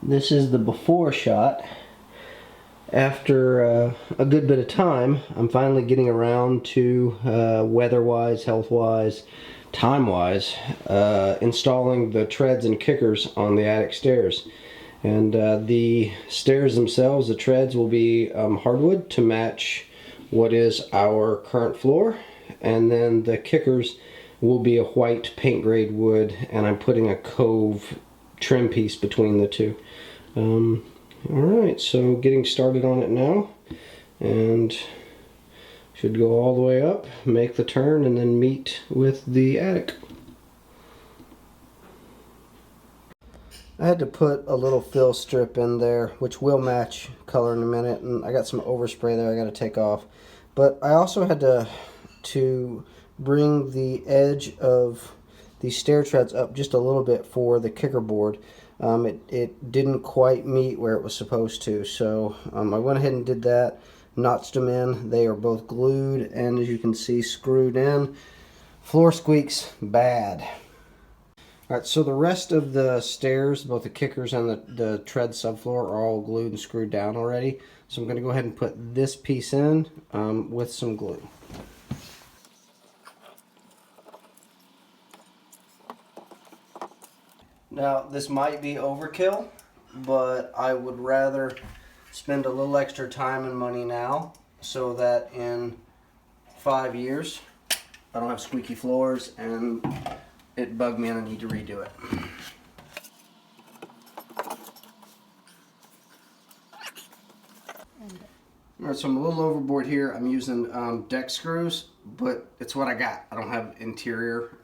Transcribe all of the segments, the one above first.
This is the before shot. After a good bit of time, I'm finally getting around to, weather-wise, health-wise, time-wise, installing the treads and kickers on the attic stairs. And the stairs themselves, the treads, will be hardwood to match what is our current floor. And then the kickers will be a white paint grade wood, and I'm putting a cove trim piece between the two. Alright, so getting started on it now, and should go all the way up, make the turn, and then meet with the attic. I had to put a little fill strip in there, which will match color in a minute, and I got some overspray there I got to take off. But I also had to bring the edge of these stair treads up just a little bit for the kicker board. It didn't quite meet where it was supposed to, so I went ahead and did that, notched them in. They are both glued and, as you can see, screwed in. Floor squeaks bad. Alright, so the rest of the stairs, both the kickers and the tread subfloor, are all glued and screwed down already. So I'm going to go ahead and put this piece in with some glue. Now, this might be overkill, but I would rather spend a little extra time and money now so that in 5 years I don't have squeaky floors and it bugged me and I need to redo it. Alright, so I'm a little overboard here. I'm using deck screws, but it's what I got. I don't have interior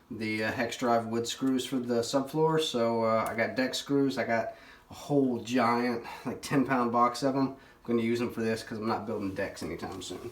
the hex drive wood screws for the subfloor, so I got deck screws. I got a whole giant, like 10-pound box of them. I'm going to use them for this because I'm not building decks anytime soon.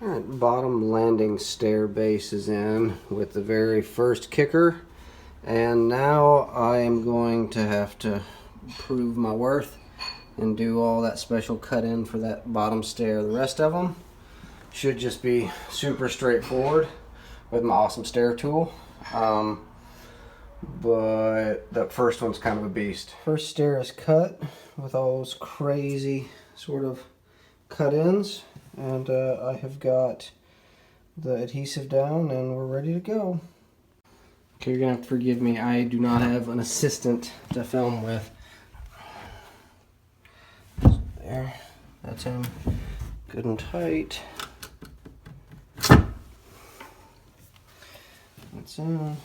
Alright, bottom landing stair base is in with the very first kicker, and now I am going to have to prove my worth and do all that special cut in for that bottom stair. The rest of them should just be super straightforward with my awesome stair tool, but the first one's kind of a beast. First stair is cut with all those crazy sort of cut-ins, and I have got the adhesive down and we're ready to go. Okay, you're gonna have to forgive me, I do not have an assistant to film with. There, that's in good and tight. That's in.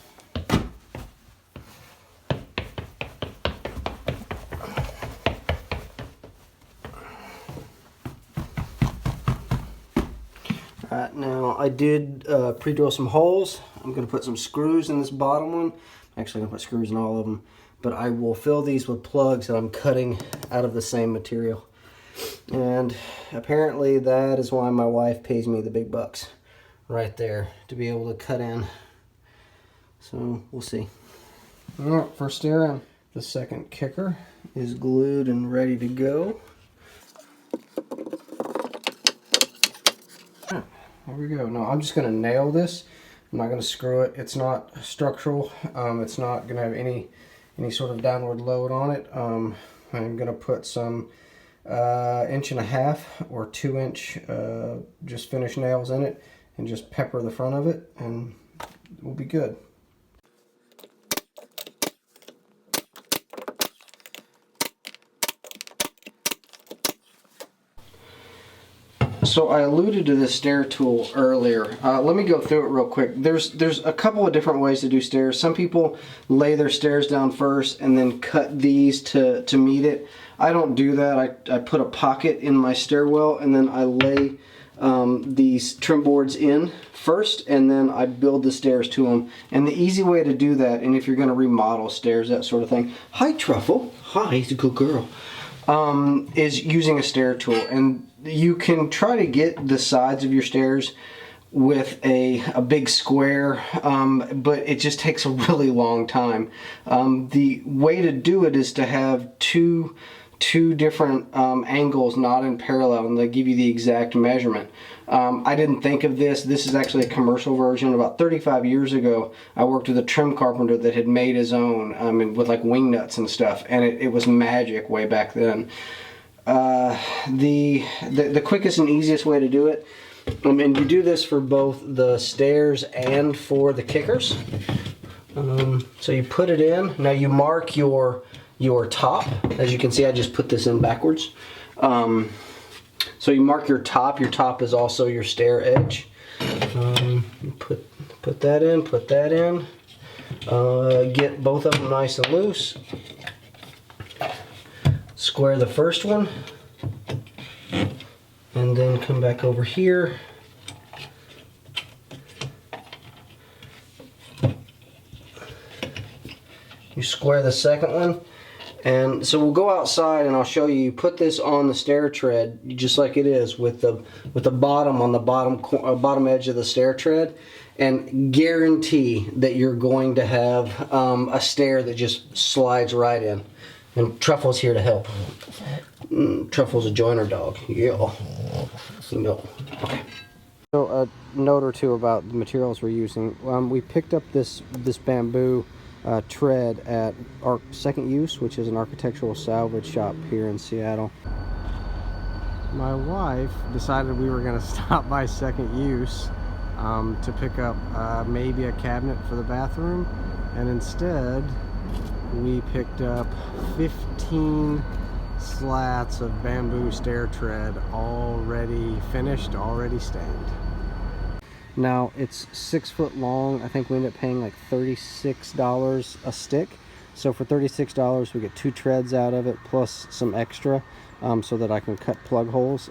Alright, now I did pre-drill some holes. I'm going to put some screws in this bottom one. I'm actually going to put screws in all of them, but I will fill these with plugs that I'm cutting out of the same material. And apparently that is why my wife pays me the big bucks right there, to be able to cut in. So we'll see. Alright, first stair in. The second kicker is glued and ready to go. There we go. Now I'm just going to nail this. I'm not going to screw it. It's not structural. It's not going to have any sort of downward load on it. I'm going to put some 1.5 or 2-inch just finish nails in it and just pepper the front of it, and we'll be good. So I alluded to this stair tool earlier. Let me go through it real quick. There's a couple of different ways to do stairs. Some people lay their stairs down first and then cut these to meet it. I don't do that. I put a pocket in my stairwell and then I lay these trim boards in first, and then I build the stairs to them. And the easy way to do that, and if you're going to remodel stairs, that sort of thing, hi Truffle, hi, he's a good girl, is using a stair tool. And you can try to get the sides of your stairs with a big square, but it just takes a really long time. The way to do it is to have two different angles not in parallel, and they give you the exact measurement. I didn't think of this. This is actually a commercial version. About 35 years ago, I worked with a trim carpenter that had made his own, and with like wing nuts and stuff, and it was magic way back then. The quickest and easiest way to do it, and you do this for both the stairs and for the kickers. So you put it in. Now you mark your top. As you can see, I just put this in backwards. So you mark your top. Your top is also your stair edge. You put that in. Put that in. Get both of them nice and loose. Square the first one, and then come back over here. You square the second one. And so we'll go outside and I'll show you. You put this on the stair tread just like it is, with the bottom on the bottom edge of the stair tread, and guarantee that you're going to have a stair that just slides right in. And Truffle's here to help. Truffle's a joiner dog. Yeah. No. Okay. So a note or two about the materials we're using. We picked up this bamboo tread at our Second Use, which is an architectural salvage shop here in Seattle. My wife decided we were going to stop by Second Use to pick up maybe a cabinet for the bathroom, and instead we picked up 15 slats of bamboo stair tread, already finished, already stained. Now it's 6 foot long. I think we ended up paying like $36 a stick. So for $36 we get 2 treads out of it plus some extra, so that I can cut plug holes.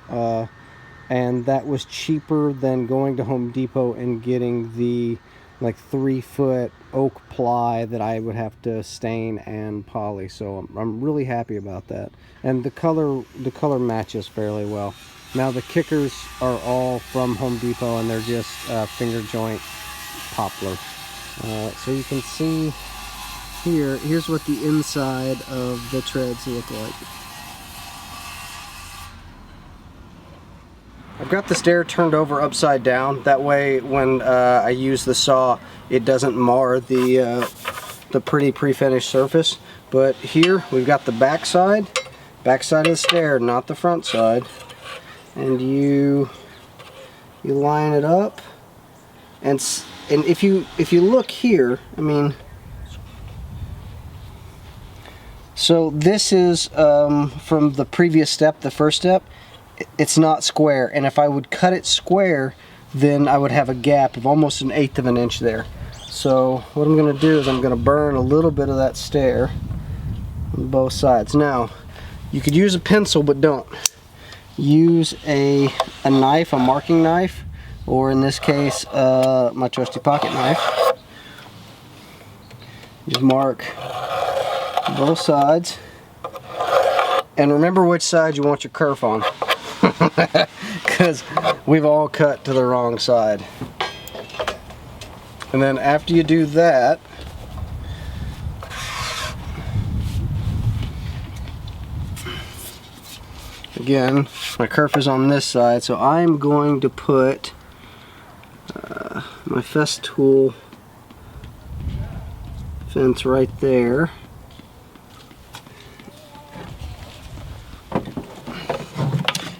And that was cheaper than going to Home Depot and getting the like 3 foot oak ply that I would have to stain and poly. So I'm really happy about that. And the color matches fairly well. Now the kickers are all from Home Depot, and they're just finger joint poplar. So you can see here's what the inside of the treads look like. I've got the stair turned over upside down. That way when I use the saw, it doesn't mar the pretty pre-finished surface. But here we've got the back side of the stair, not the front side. And you line it up, and if you look here, I mean, so this is from the previous step, the first step. It's not square, and if I would cut it square, then I would have a gap of almost 1/8 of an inch there. So what I'm going to do is I'm going to burn a little bit of that stair on both sides. Now you could use a pencil, but don't. Use a knife, a marking knife, or in this case my trusty pocket knife. Just mark both sides, and remember which side you want your kerf on, because we've all cut to the wrong side. And then after you do that, again, my kerf is on this side, so I'm going to put my Festool fence right there.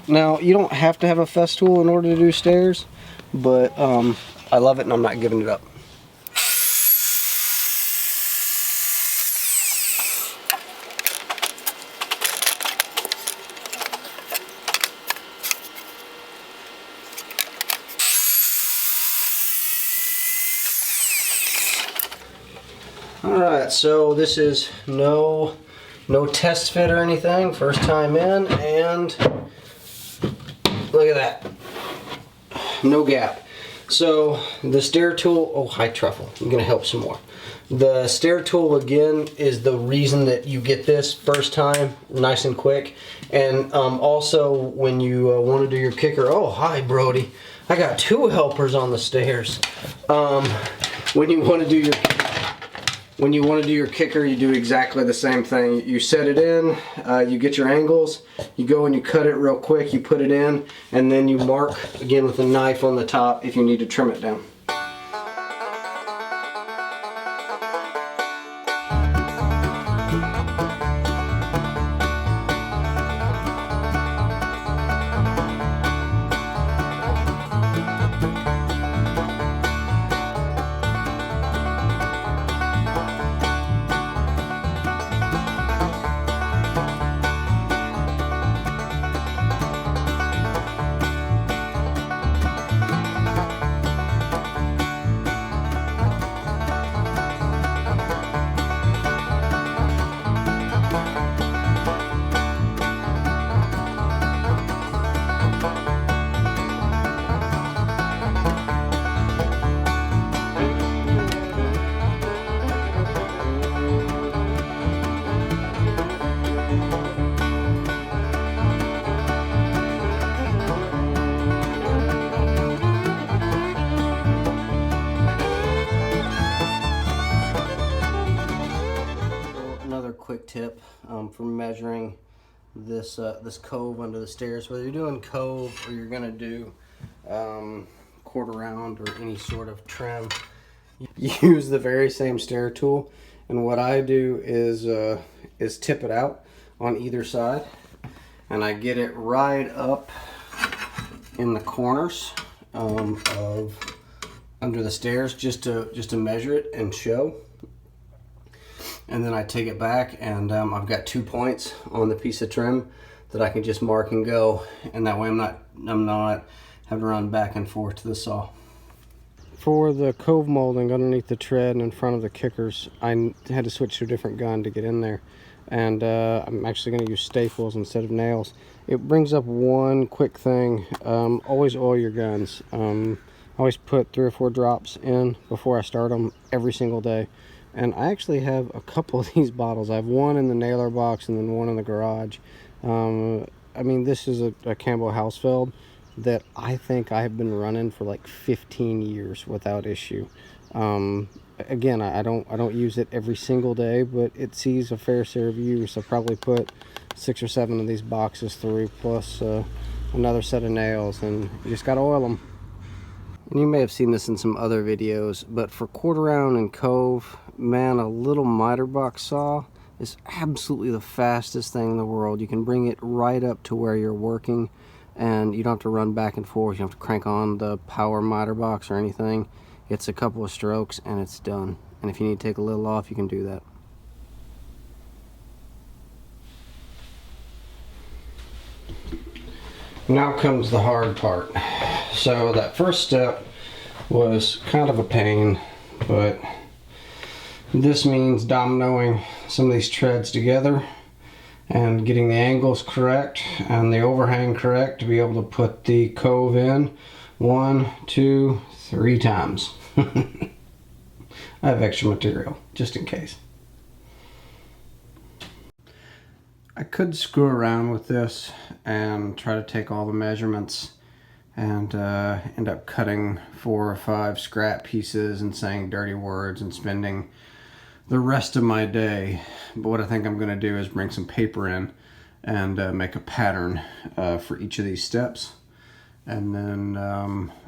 Now, you don't have to have a Festool in order to do stairs, but I love it and I'm not giving it up. Alright, so this is no test fit or anything, first time in, and look at that. no gap. So the stair tool, oh, hi truffle, I'm gonna help some more. The stair tool again is the reason that you get this first time nice and quick. And also when you want to do your kicker, oh hi Brody, I got 2 helpers on the stairs. When you want to do your kicker, you do exactly the same thing. You set it in, you get your angles, you go and you cut it real quick, you put it in, and then you mark again with a knife on the top if you need to trim it down. Quick tip for measuring this this cove under the stairs, whether you're doing cove or you're gonna do quarter round or any sort of trim, you use the very same stair tool. And what I do is tip it out on either side, and I get it right up in the corners of under the stairs just to measure it and show. And then I take it back, and I've got 2 points on the piece of trim that I can just mark and go, and that way I'm not having to run back and forth to the saw. For the cove molding underneath the tread and in front of the kickers, I had to switch to a different gun to get in there, and I'm actually going to use staples instead of nails. It brings up one quick thing: always oil your guns. I always put 3 or 4 drops in before I start them every single day. And I actually have a couple of these bottles. I have one in the nailer box and then one in the garage. I mean, this is a Campbell Hausfeld that I think I have been running for like 15 years without issue. Again, I don't use it every single day, but it sees a fair share of use. I probably put 6 or 7 of these boxes through, plus another set of nails, and you just gotta oil them. And you may have seen this in some other videos, but for quarter round and cove, man, a little miter box saw is absolutely the fastest thing in the world. You can bring it right up to where you're working, and you don't have to run back and forth. You don't have to crank on the power miter box or anything. It's a couple of strokes and it's done. And if you need to take a little off, you can do that. Now comes the hard part. So that first step was kind of a pain, but this means dominoing some of these treads together and getting the angles correct and the overhang correct to be able to put the cove in 1, 2, 3 times. I have extra material just in case. I could screw around with this and try to take all the measurements and end up cutting 4 or 5 scrap pieces and saying dirty words and spending the rest of my day. But what I think I'm going to do is bring some paper in and make a pattern for each of these steps, and then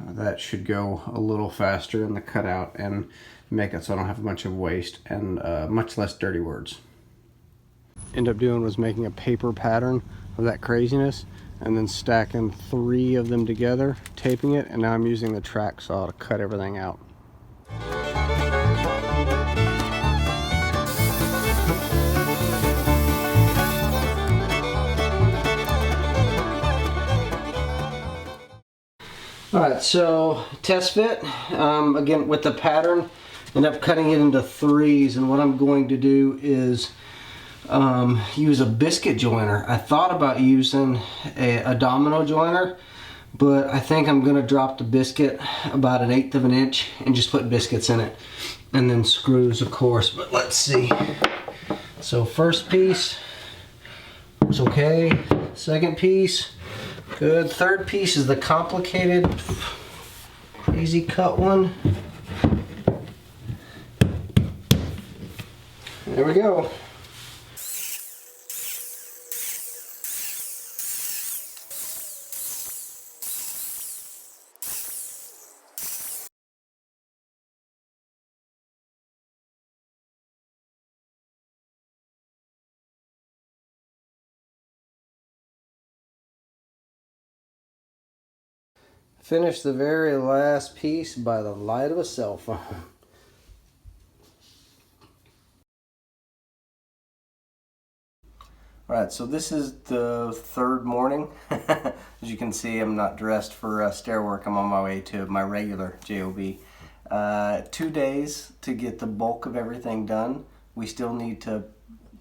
that should go a little faster in the cutout and make it so I don't have a bunch of waste and much less dirty words. End up doing was making a paper pattern of that craziness and then stacking 3 of them together, taping it, and now I'm using the track saw to cut everything out. Alright, so test fit, again with the pattern, end up cutting it into 3s, and what I'm going to do is use a biscuit joiner. I thought about using a domino joiner, But I think I'm gonna drop the biscuit about 1/8 of an inch and just put biscuits in it. And then screws, of course, but let's see. So first piece was okay. Second piece, good. Third piece is the complicated, easy cut one. There we go. Finish the very last piece by the light of a cell phone. Alright, so this is the third morning. As you can see, I'm not dressed for stair work. I'm on my way to my regular job. 2 days to get the bulk of everything done. We still need to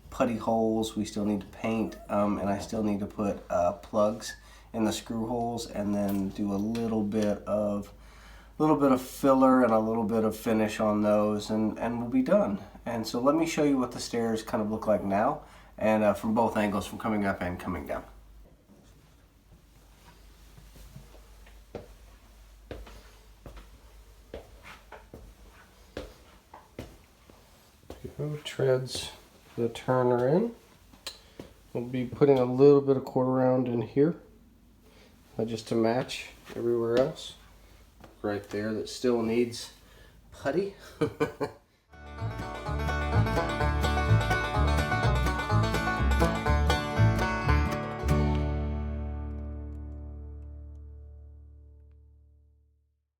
putty holes, we still need to paint, and I still need to put plugs in the screw holes, and then do a little bit of filler and a little bit of finish on those, and we'll be done. And so let me show you what the stairs kind of look like now, and from both angles, from coming up and coming down. Treads the turner in. We'll be putting a little bit of quarter round in here, just to match everywhere else. Right there, that still needs putty.